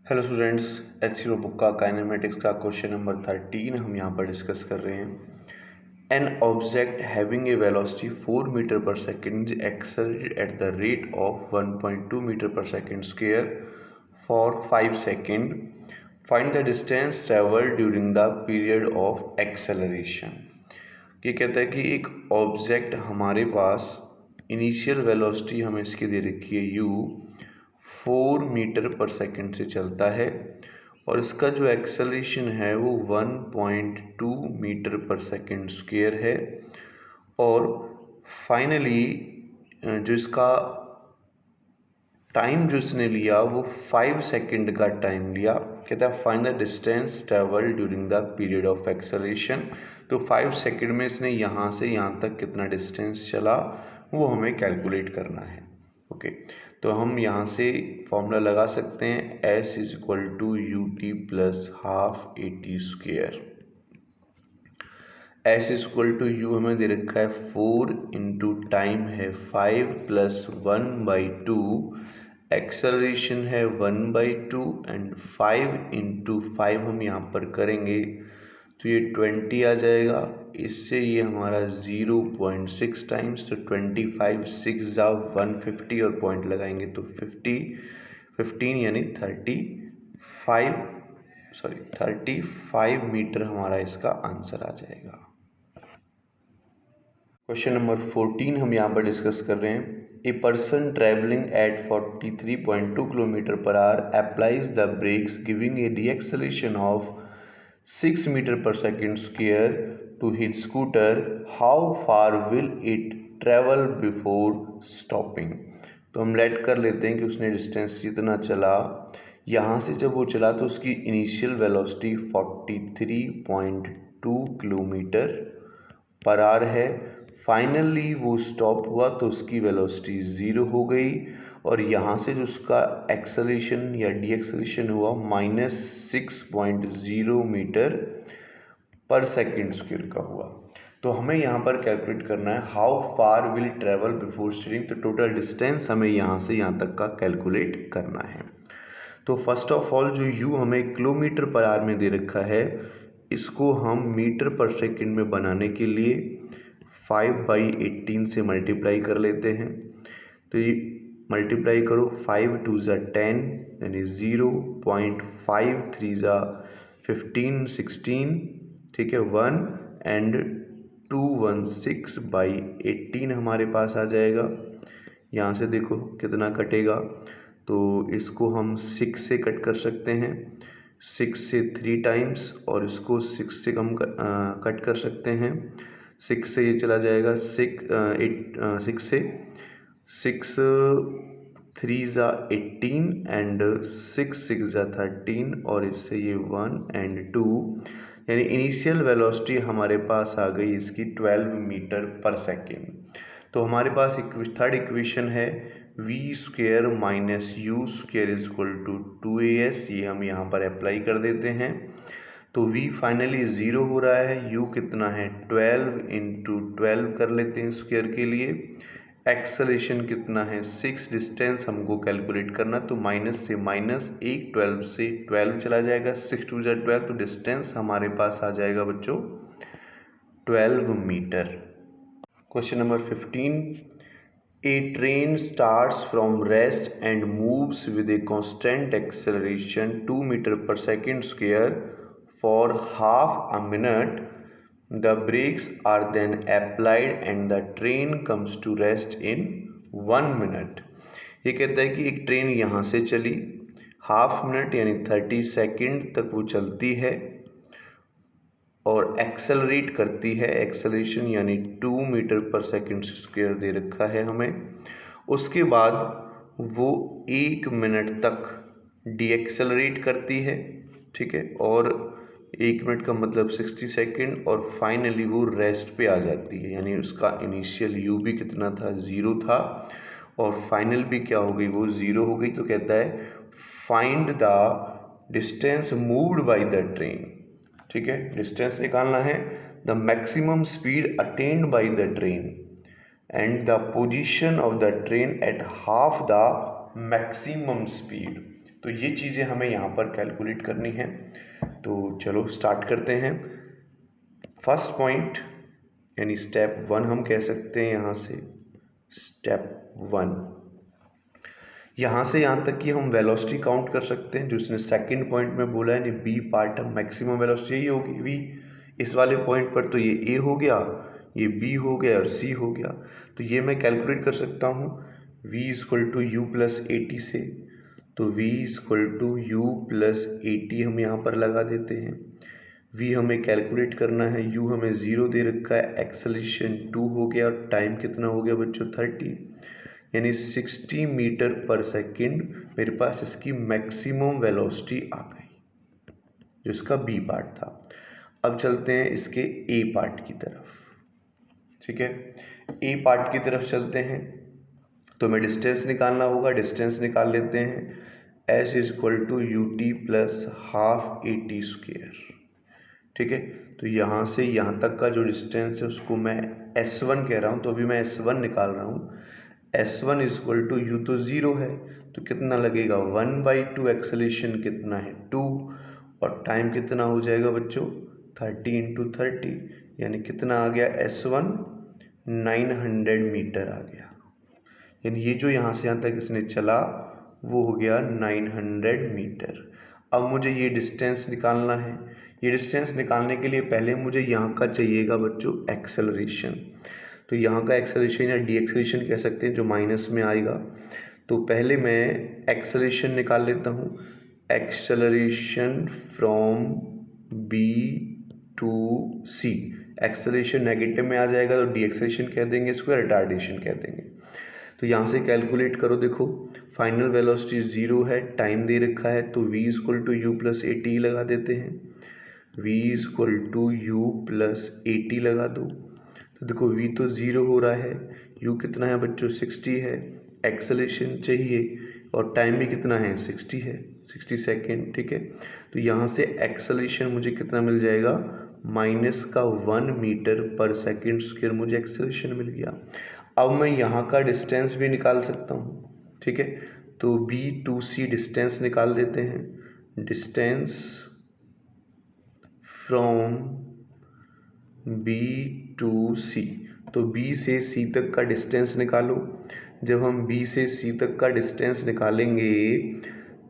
Hello students, H book का kinematics का question number 13 हम यहाँ पर डिस्कस कर रहे हैं। An object having a velocity 4 metre per second accelerated at the rate of 1.2 metre per second square for 5 second. Find the distance travel during the period of acceleration. ये कहता है कि एक ऑब्जेक्ट हमारे पास इनिशियल वेलोसिटी हमें इसकी दे रखी है u 4 मीटर पर सेकंड से चलता है और इसका जो एक्सेलरेशन है वो 1.2 मीटर पर सेकंड स्क्वायर है। और फाइनली जो इसका टाइम जो इसने लिया वो 5 सेकंड का टाइम लिया। कहता है find the distance travel during the period of acceleration. तो 5 सेकंड में इसने यहाँ से यहाँ तक कितना डिस्टेंस चला वो हमें कैलकुलेट करना है। ओके, तो हम यहाँ से फॉर्मूला लगा सकते हैं S equal to u t plus half a t square. S equal to u हमें दे रखा है 4 इंटू टाइम है 5 प्लस 1/2, एक्सेलरेशन है 1/2 एंड 5 इंटू 5 हम यहाँ पर करेंगे तो ये 20 आ जाएगा। इससे ये हमारा 0.6 टाइम्स, तो 25 6 जा 150 और पॉइंट लगाएंगे तो 15 यानी 35 मीटर हमारा इसका आंसर आ जाएगा। क्वेश्चन नंबर 14 हम यहाँ पर डिस्कस कर रहे हैं। A person travelling at 43.2 kilometre per hour applies the brakes giving a deceleration of 6 metre per second square to his scooter. How far will it travel before stopping. तो हम late कर लेते हैं कि उसने डिस्टेंस जितना चला, यहाँ से जब वो चला तो उसकी initial velocity 43.2 kilometre per our है। फाइनली वो स्टॉप हुआ तो उसकी वेलोसिटी 0 हो गई और यहाँ से जो उसका एक्सेलरेशन या डी एक्सेलरेशन हुआ -6.0 मीटर पर सेकेंड स्क्वायर का हुआ। तो हमें यहाँ पर कैलकुलेट करना है how far will travel before steering. तो टोटल डिस्टेंस हमें यहाँ से यहाँ तक का कैलकुलेट करना है। तो फर्स्ट ऑफ ऑल जो u हमें किलोमीटर पर आवर में दे रखा है, इसको हम मीटर पर सेकेंड में बनाने के लिए 5/18 से मल्टीप्लाई कर लेते हैं। तो ये मल्टीप्लाई करो, 5 2 ज़ा 10 यानी 0.5 3 ज़ा 15 16, ठीक है, 1 एंड 216/18 हमारे पास आ जाएगा। यहाँ से देखो कितना कटेगा, तो इसको हम 6 से कट कर सकते हैं, 6 से 3 टाइम्स, और इसको 6 से कट कर सकते हैं। 6 से ये चला जाएगा 6 से 6 3 ज़ा 18 एंड 6 6 ज़ा 13 और इससे ये 1 एंड 2, यानी इनिशियल वेलोसिटी हमारे पास आ गई इसकी 12 मीटर पर सेकेंड। तो हमारे पास थर्ड इक्वेशन है v square minus u square is equal to 2as। ये हम यहाँ पर अप्लाई कर देते हैं तो v फाइनली 0 हो रहा है, u कितना है 12 इंटू 12 कर लेते हैं स्क्वायर के लिए। एक्सेलरेशन कितना है 6, डिस्टेंस हमको कैलकुलेट करना, तो माइनस से माइनस 1 12 से 12 चला जाएगा, 6 2 ज़ा 12, तो डिस्टेंस हमारे पास आ जाएगा बच्चों 12 metre. Question number 15। A train starts from rest and moves with a constant acceleration 2 meter per second square for half a minute. The brakes are then applied and the train comes to rest in 1 minute. ये कहता है कि एक train यहाँ से चली, half minute यानी 30 second तक वो चलती है और एक्सेलरेट करती है, एक्सेलरेशन यानी 2 मीटर पर सेकेंड स्क्वायर दे रखा है हमें। उसके बाद वो 1 मिनट तक डी एक्सेलरेट करती है, ठीक है, और 1 मिनट का मतलब 60 सेकेंड, और फाइनली वो रेस्ट पे आ जाती है, यानी उसका इनिशियल u भी कितना था 0 था और फाइनल भी क्या हो गई वो 0 हो गई। तो कहता है find the distance moved by the train, ठीक है, डिस्टेंस निकालना है, the maximum speed attend by the train and the position of the train at half the maximum speed. तो ये चीज़ें हमें यहाँ पर कैलकुलेट करनी है। तो चलो स्टार्ट करते हैं। फर्स्ट पॉइंट यानी स्टेप 1 हम कह सकते हैं यहाँ से। स्टेप 1 यहाँ से यहाँ तक कि हम वेलोसिटी काउंट कर सकते हैं, जो इसने सेकंड पॉइंट में बोला है, यानी बी पार्ट मैक्सिमम वेलोसिटी यही होगी वी। इस वाले पॉइंट पर तो ये ए हो गया, ये बी हो गया और सी हो गया। तो ये मैं कैलकुलेट कर सकता हूँ v equal to u plus a t से। तो v equal to u plus a t हम यहाँ पर लगा देते हैं। v हमें कैलकुलेट करना है, u हमें 0 दे रखा है, एक्सेलरेशन 2 हो गया और टाइम कितना हो गया बच्चों 30, यानी 60 मीटर पर सेकंड मेरे पास इसकी मैक्सिमम वेलोसिटी आ गई, जो इसका बी पार्ट था। अब चलते हैं इसके ए पार्ट की तरफ। ठीक है, ए पार्ट की तरफ चलते हैं। तो हमें डिस्टेंस निकालना होगा, डिस्टेंस निकाल लेते हैं। S is equal to u t plus half a t square. ठीक है, तो यहाँ से यहाँ तक का जो डिस्टेंस है उसको मैं S1 कह रहा हूँ। तो अभी मैं S1 निकाल रहा हूँ। S1 is equal to you तो 0 है, तो कितना लगेगा 1/2, एक्सेलेरेशन कितना है 2, और टाइम कितना हो जाएगा बच्चों 30 इंटू 30, यानी कितना आ गया S1 900 मीटर आ गया। यानी ये जो यहाँ से यहाँ तक इसने चला वो हो गया 900 मीटर। अब मुझे ये डिस्टेंस निकालना है। ये डिस्टेंस निकालने के लिए पहले मुझे यहाँ का चाहिएगा बच्चों एक्सेलरेशन। तो यहाँ का एक्सेलरेशन या डी एक्सेलरेशन कह सकते हैं, जो माइनस में आएगा। तो पहले मैं एक्सेलरेशन निकाल लेता हूँ। Acceleration from B to C, acceleration negative में आ जाएगा तो डी एक्सेलरेशन कह देंगे, इसको रिटार्डेशन कह देंगे। तो यहाँ से कैलकुलेट करो, देखो फाइनल वेलोसिटी 0 है, टाइम दे रखा है, तो v equal to u plus a t लगा देते हैं। v equal to u plus a t लगा दो। तो देखो v तो 0 हो रहा है, u कितना है बच्चों 60 है, एक्सेलरेशन चाहिए और टाइम भी कितना है 60 है, 60 सेकेंड। ठीक है, तो यहाँ से एक्सेलरेशन मुझे कितना मिल जाएगा -1 मीटर पर सेकेंड स्क्वायर मुझे एक्सेलरेशन मिल गया। अब मैं यहाँ का डिस्टेंस भी निकाल सकता हूँ। ठीक है, तो B2C डिस्टेंस निकाल देते हैं। Distance from B to C, तो B से C तक का डिस्टेंस निकालो। जब हम B से C तक का डिस्टेंस निकालेंगे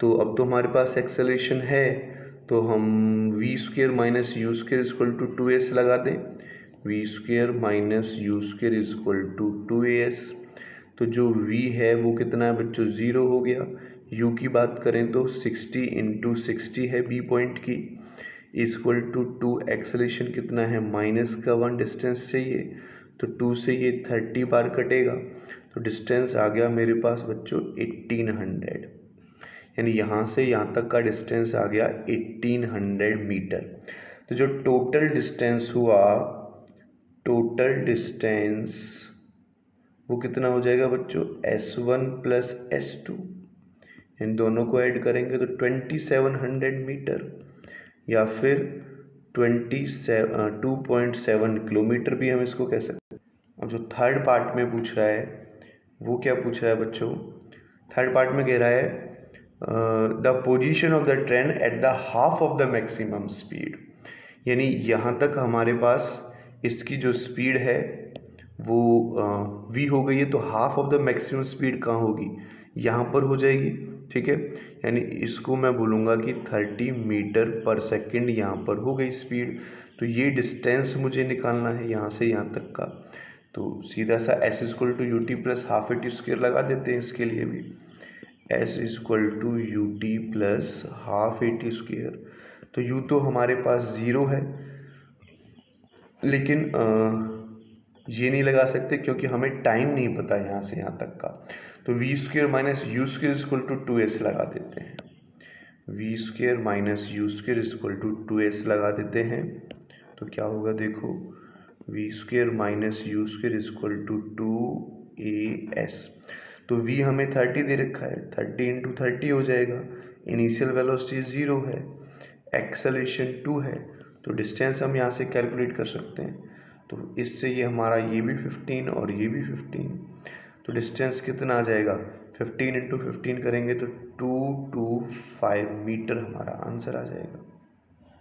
तो अब तो हमारे पास एक्सेलरेशन है, तो हम v square minus u square equal to 2s लगा दें। v square minus u square equal to 2as। तो जो v है वो कितना है बच्चों 0 हो गया। u की बात करें तो 60 इंटू 60 है b पॉइंट की, इक्वल टू 2, एक्सेलरेशन कितना है -1 डिस्टेंस चाहिए, तो 2 से ये 30 बार कटेगा, तो डिस्टेंस आ गया मेरे पास बच्चों 1800। यानी यहाँ से यहाँ तक का डिस्टेंस आ गया 1800 मीटर। तो जो टोटल डिस्टेंस हुआ, टोटल डिस्टेंस वो कितना हो जाएगा बच्चों S1 प्लस S2, इन दोनों को ऐड करेंगे तो 2700 मीटर या फिर 2.7 किलोमीटर भी हम इसको कह सकते हैं। अब जो थर्ड पार्ट में पूछ रहा है वो क्या पूछ रहा है बच्चों, थर्ड पार्ट में कह रहा है the position of the train at the half of the maximum speed. यानी यहाँ तक हमारे पास इसकी जो स्पीड है वो v हो गई है, तो half of the maximum speed कहाँ होगी, यहाँ पर हो जाएगी। ठीक है, यानी इसको मैं बोलूँगा कि 30 मीटर पर सेकंड यहाँ पर हो गई स्पीड। तो ये डिस्टेंस मुझे निकालना है यहाँ से यहाँ तक का, तो सीधा सा s equal to u t plus half a t square लगा देते हैं इसके लिए भी। s equal to u t plus half a t square. तो u तो हमारे पास 0 है, लेकिन ये नहीं लगा सकते क्योंकि हमें टाइम नहीं पता यहाँ से यहाँ तक का। तो v square minus u square equal to 2s लगा देते हैं। v square minus u square equal to 2s लगा देते हैं, तो क्या होगा देखो, v square minus u square equal to 2as। तो v हमें 30 दे रखा है, 30 इंटू 30 हो जाएगा। इनिशियल वेलोसिटी 0 है, एक्सेलरेशन 2 है, तो डिस्टेंस हम यहाँ से कैलकुलेट कर सकते हैं। तो इससे ये हमारा ये भी 15 और ये भी 15, तो डिस्टेंस कितना आ जाएगा 15 इंटू 15 करेंगे तो 225 मीटर हमारा आंसर आ जाएगा।